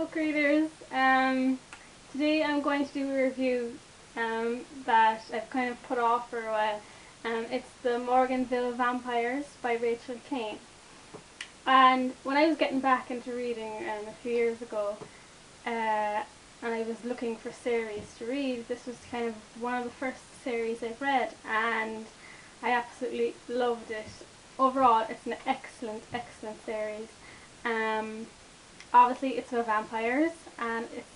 book readers. Today I'm going to do a review that I've kind of put off for a while. It's the Morganville Vampires by Rachel Caine. And when I was getting back into reading a few years ago, and I was looking for series to read, this was kind of one of the first series I've read, and I absolutely loved it. Overall, it's an excellent series. Obviously it's about vampires, and it's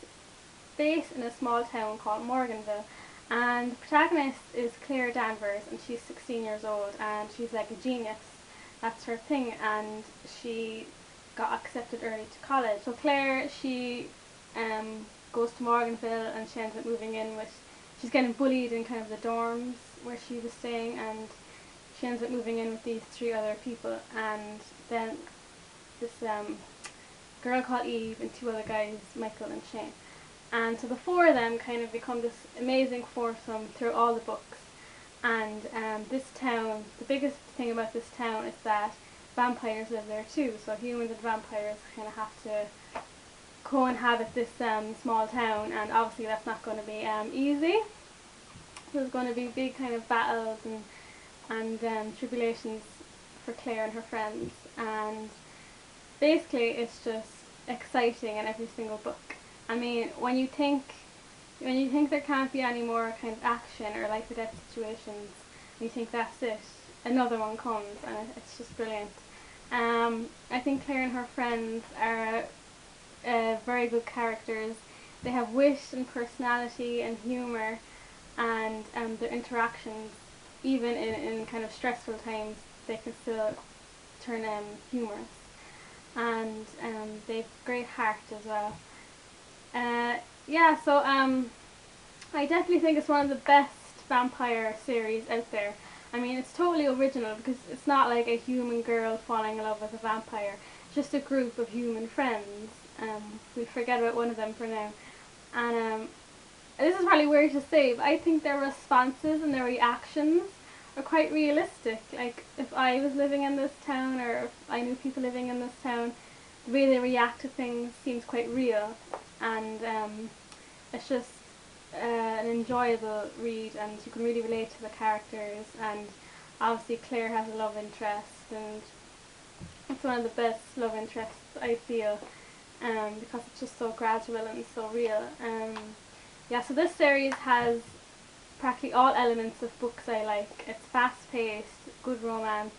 based in a small town called Morganville, and the protagonist is Claire Danvers, and she's 16 years old, and she's like a genius. That's her thing, and she got accepted early to college. So Claire, she goes to Morganville, and she ends up moving in with, she's getting bullied in kind of the dorms where she was staying, and she ends up moving in with these three other people, and then this girl called Eve and two other guys, Michael and Shane. And so the four of them kind of become this amazing foursome through all the books. And this town, the biggest thing about this town is that vampires live there too. So humans and vampires kind of have to co-inhabit this small town, and obviously that's not going to be easy. There's going to be big kind of battles and tribulations for Claire and her friends, and basically it's just exciting in every single book. I mean, when you think there can't be any more kind of action or life or death situations, you think that's it, another one comes, and it's just brilliant. I think Claire and her friends are very good characters. They have wit and personality and humour, and their interactions, even in kind of stressful times, they can still turn humorous. And they've great heart as well. Yeah, so I definitely think it's one of the best vampire series out there. I mean, it's totally original because it's not like a human girl falling in love with a vampire. It's just a group of human friends. We'll forget about one of them for now. And this is probably weird to say, but I think their responses and their reactions are quite realistic. Like, if I was living in this town, or if I knew people living in this town, the way they react to things seems quite real, and it's just an enjoyable read, and you can really relate to the characters. And obviously Claire has a love interest, and it's one of the best love interests I feel, because it's just so gradual and so real. Yeah, so this series has practically all elements of books I like. It's fast paced, good romance,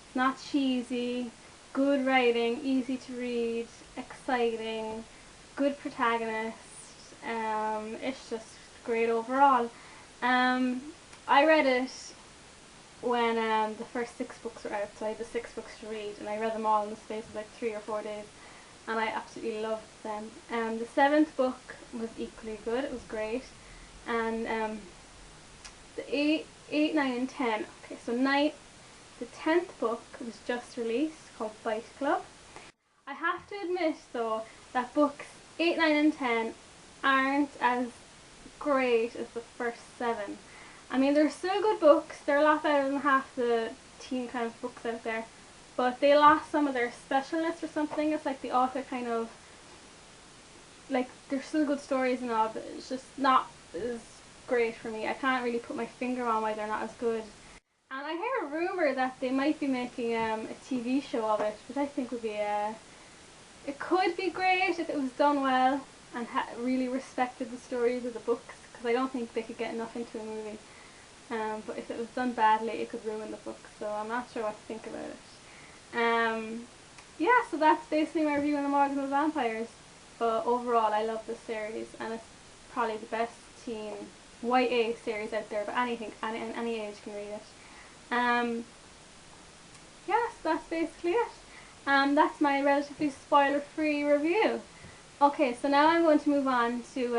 it's not cheesy, good writing, easy to read, exciting, good protagonist. It's just great overall. I read it when the first 6 books were out, so I had the 6 books to read, and I read them all in the space of like 3 or 4 days, and I absolutely loved them. The 7th book was equally good, it was great, and the 8, 9 and 10, okay, so the 10th book was just released, called Fight Club. I have to admit though that books 8, 9 and 10 aren't as great as the first 7. I mean, they're still good books, they're a lot better than half the teen kind of books out there, but they lost some of their specialness or something. It's like the author kind of, like, they're still good stories and all, but it's just not as great for me. I can't really put my finger on why they're not as good. And I hear a rumour that they might be making a TV show of it, which I think would be it could be great if it was done well and really respected the stories of the books, because I don't think they could get enough into a movie. But if it was done badly, it could ruin the book, so I'm not sure what to think about it. Yeah, so that's basically my review on the Morganville Vampires. But overall, I love this series, and it's probably the best teen YA series out there, but any age can read it. Yes, that's basically it. That's my relatively spoiler-free review. Okay, so now I'm going to move on to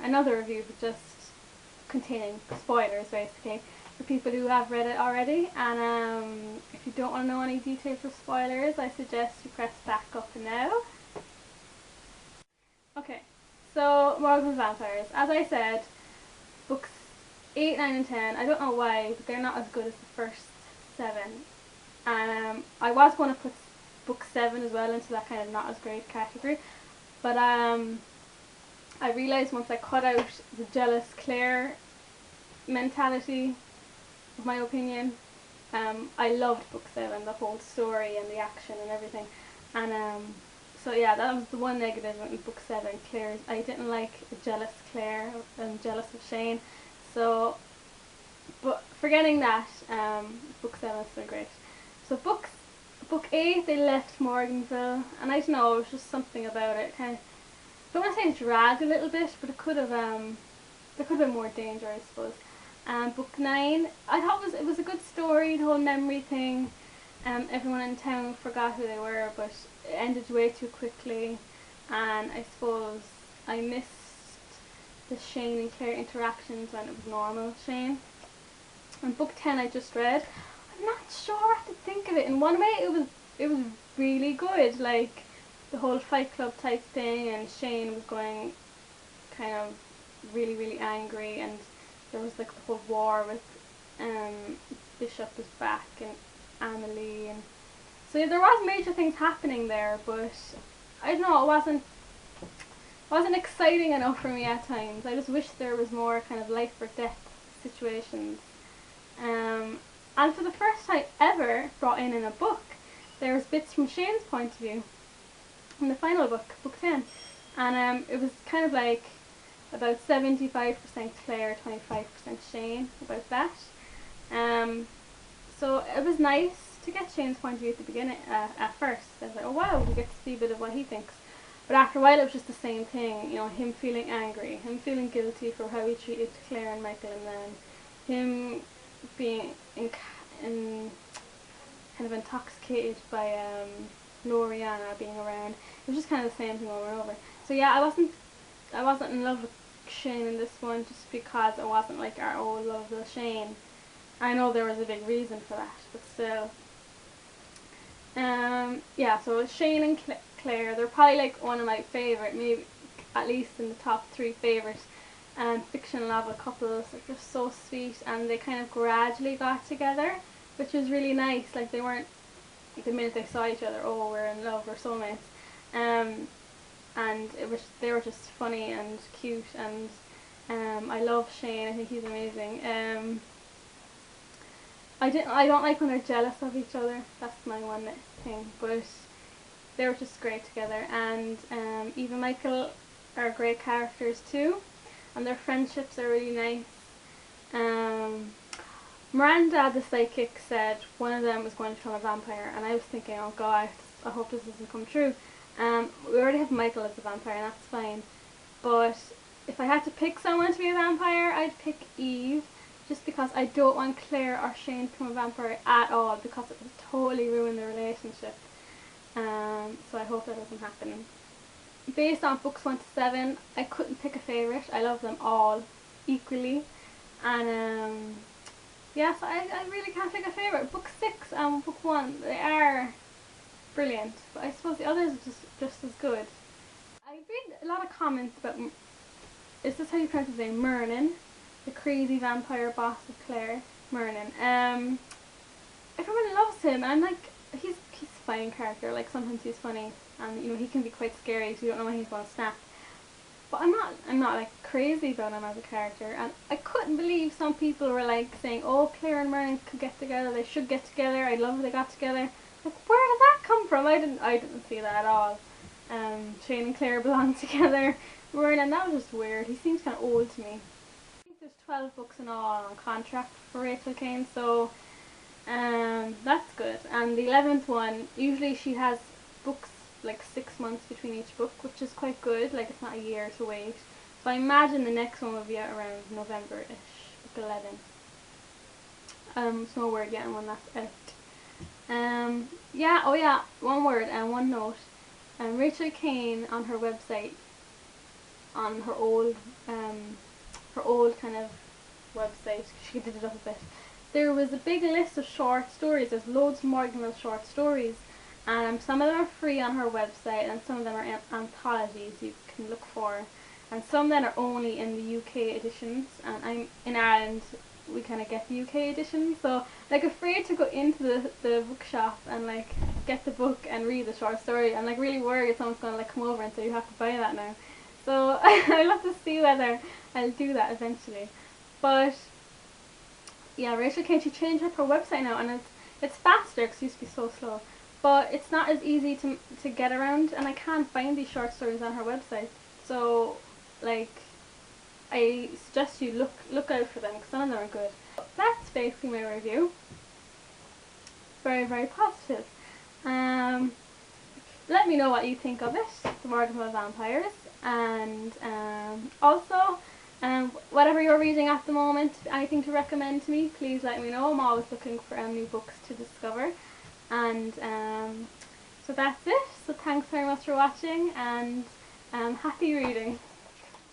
another review, but just containing spoilers, basically, for people who have read it already. And if you don't want to know any details or spoilers, I suggest you press back up now. Okay, so Morganville Vampires. As I said, books 8, 9 and 10, I don't know why, but they're not as good as the first 7. And I was going to put book 7 as well into that kind of not as great category, But I realised once I cut out the jealous Claire mentality, of my opinion, I loved book 7, the whole story and the action and everything. And so yeah, that was the one negative in book 7, Claire's. I didn't like a jealous Claire and jealous of Shane. So, but forgetting that, book 7 is still great. So book 8, they left Morganville, and I don't know, it was just something about it. Kind of, I don't want to say it dragged a little bit, but it could have there could have been more danger, I suppose. Book 9, I thought it was a good story, the whole memory thing. Everyone in town forgot who they were, but it ended way too quickly, and I suppose I missed the Shane and Claire interactions when it was normal Shane. And book 10 I just read. I'm not sure what to think of it. In one way it was really good, like the whole Fight Club type thing, and Shane was going kind of really angry, and there was like the whole war with Bishop was back and Amelie, and so yeah, there was major things happening there, but I don't know, it wasn't exciting enough for me at times. I just wish there was more kind of life or death situations. And for the first time ever brought in a book, there was bits from Shane's point of view in the final book, book 10, and it was kind of like about 75% Claire, 25% Shane, about that. So it was nice to get Shane's point of view at the beginning, at first. I was like, oh wow, we get to see a bit of what he thinks. But after a while it was just the same thing, you know, him feeling angry, him feeling guilty for how he treated Claire and Michael, and then him being kind of intoxicated by Loriana being around. It was just kind of the same thing over and over. So yeah, I wasn't in love with Shane in this one, just because it wasn't like our old love with Shane. I know there was a big reason for that, but still. Yeah, so Shane and Claire, they're probably like one of my favourite, maybe at least in the top 3 favourite fiction novel couples. They're just so sweet, and they kind of gradually got together, which was really nice. Like, they weren't, the minute they saw each other, oh, we're in love, we're soulmates. And they were just funny and cute, and I love Shane. I think he's amazing. I don't like when they're jealous of each other. That's my one thing. But they were just great together, and Eve and Michael are great characters too, and their friendships are really nice. Miranda, the psychic, said one of them was going to become a vampire, and I was thinking, oh god, I hope this doesn't come true. We already have Michael as a vampire, and that's fine. But if I had to pick someone to be a vampire, I'd pick Eve, just because I don't want Claire or Shane to become a vampire at all, because it would totally ruin their relationship. So I hope that doesn't happen. Based on books 1 to 7, I couldn't pick a favourite. I love them all equally, and yeah, so I really can't pick a favourite. Book 6 and book 1, they are brilliant, but I suppose the others are just as good. I read a lot of comments about, is this how you pronounce his name, Merlin, the crazy vampire boss of Claire, Merlin. Everyone loves him, and I'm like, he's a fine character. Like, sometimes he's funny, and you know, he can be quite scary, so you don't know when he's going to snap. But I'm not like crazy about him as a character, and I couldn't believe some people were like saying, oh, Claire and Merlin could get together, they should get together, I love they got together. Like, where did that come from? I didn't see that at all. Shane and Claire belong together. Merlin, that was just weird. He seems kind of old to me. I think there's 12 books in all on contract for Rachel Caine, so that's good. And the 11th one, usually she has books like 6 months between each book, which is quite good. Like, it's not a year to wait. So I imagine the next one will be out around November-ish, book 11. It's no word yet on when that's out. Yeah, oh yeah, one word and one note. Rachel Caine on her website, on her old kind of website, she did it up a bit. There was a big list of short stories. There's loads of Morganville short stories, and some of them are free on her website, and some of them are anthologies you can look for, and some of them are only in the UK editions. And I'm in Ireland, we kind of get the UK edition. So like afraid to go into the bookshop and like get the book and read the short story. I'm like really worried someone's gonna like come over and say you have to buy that now. So I'll have to see whether I'll do that eventually. But yeah, Rachel Caine, she changed up her website now, and it's faster because it used to be so slow. But it's not as easy to get around, and I can't find these short stories on her website. So like I suggest you look out for them because some of them are good. That's basically my review. Very, very positive. Let me know what you think of it, the Morganville Vampires, and also whatever you're reading at the moment, anything to recommend to me, please let me know. I'm always looking for new books to discover. And so that's it. So thanks very much for watching, and happy reading.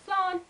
Slán!